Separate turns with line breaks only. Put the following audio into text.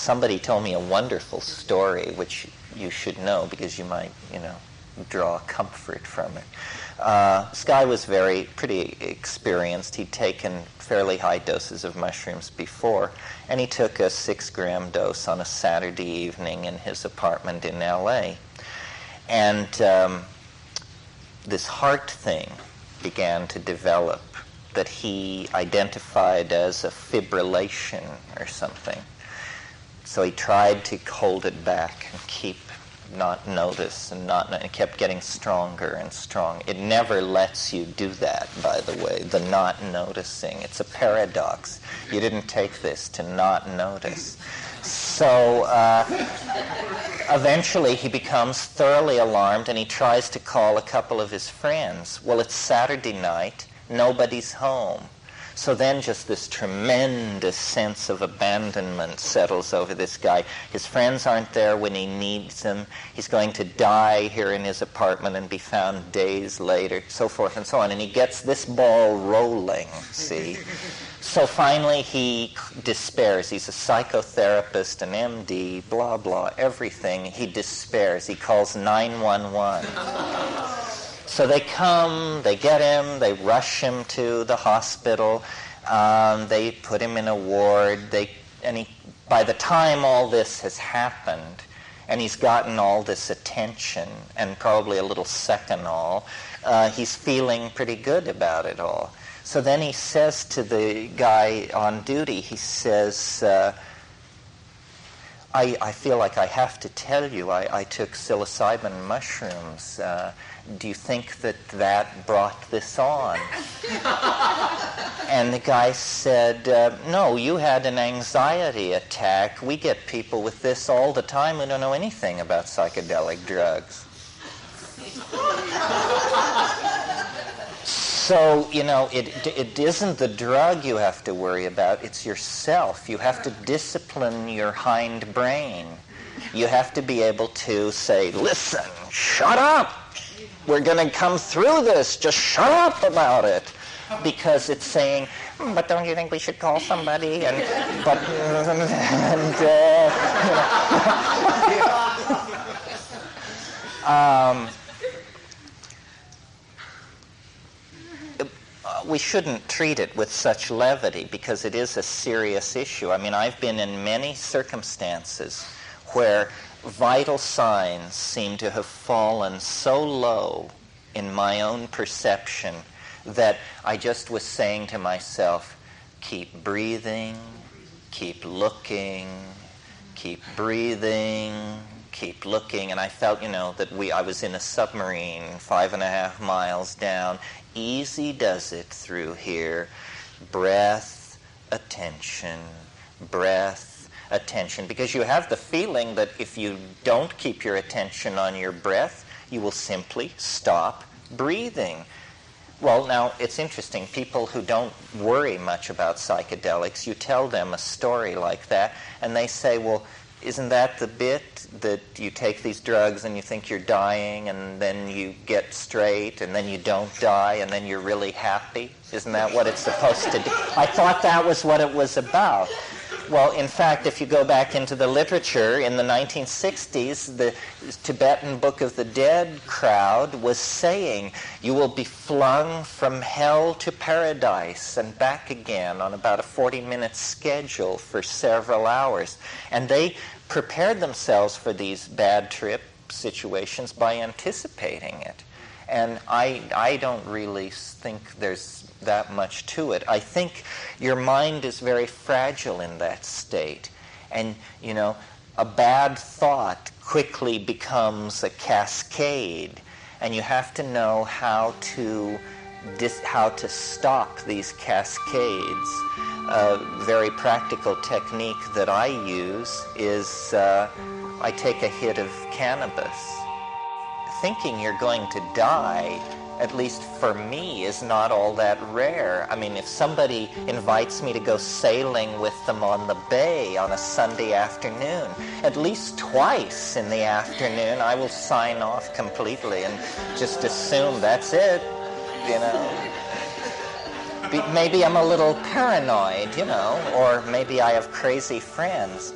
somebody told me a wonderful story, which you should know because you might, draw comfort from it. This guy was pretty experienced. He'd taken fairly high doses of mushrooms before, and he took a 6-gram dose on a Saturday evening in his apartment in L.A. And this heart thing began to develop that he identified as a fibrillation or something. So he tried to hold it back and keep not notice and it kept getting stronger and strong. It never lets you do that, by the way, the not noticing. It's a paradox. You didn't take this to not notice. So eventually he becomes thoroughly alarmed and he tries to call a couple of his friends. Well, it's Saturday night. Nobody's home. So then just this tremendous sense of abandonment settles over this guy. His friends aren't there when he needs them. He's going to die here in his apartment and be found days later, so forth and so on. And he gets this ball rolling, see? So finally he despairs. He's a psychotherapist, an MD, blah, blah, everything. He despairs. He calls 911. So they come, they get him, they rush him to the hospital, they put him in a ward, by the time all this has happened, and he's gotten all this attention, and probably a little second he's feeling pretty good about it all. So then he says to the guy on duty, he says, I feel like I have to tell you, I took psilocybin mushrooms. Do you think that brought this on? And the guy said, no, you had an anxiety attack. We get people with this all the time who don't know anything about psychedelic drugs. So, it isn't the drug you have to worry about, it's yourself. You have to discipline your hind brain. You have to be able to say, listen, shut up! We're going to come through this, just shut up about it. Because it's saying, but don't you think we should call somebody? We shouldn't treat it with such levity because it is a serious issue. I mean, I've been in many circumstances where vital signs seem to have fallen so low in my own perception that I just was saying to myself, keep breathing, keep looking, keep breathing, keep looking. And I felt, that I was in a submarine 5.5 miles down. Easy does it through here. Breath, attention, breath, attention. Because you have the feeling that if you don't keep your attention on your breath, you will simply stop breathing. Well, now, it's interesting. People who don't worry much about psychedelics, you tell them a story like that, and they say, well, isn't that the bit that you take these drugs and you think you're dying and then you get straight and then you don't die and then you're really happy? Isn't that what it's supposed to do? I thought that was what it was about. Well, in fact, if you go back into the literature, in the 1960s, the Tibetan Book of the Dead crowd was saying, you will be flung from hell to paradise and back again on about a 40-minute schedule for several hours. And they prepared themselves for these bad trip situations by anticipating it. And I don't really think there's that much to it. I think your mind is very fragile in that state. And, a bad thought quickly becomes a cascade. And you have to know how to stop these cascades. A very practical technique that I use is I take a hit of cannabis. Thinking you're going to die, at least for me, is not all that rare. I mean, if somebody invites me to go sailing with them on the bay on a Sunday afternoon, at least twice in the afternoon, I will sign off completely and just assume that's it, Maybe I'm a little paranoid, or maybe I have crazy friends.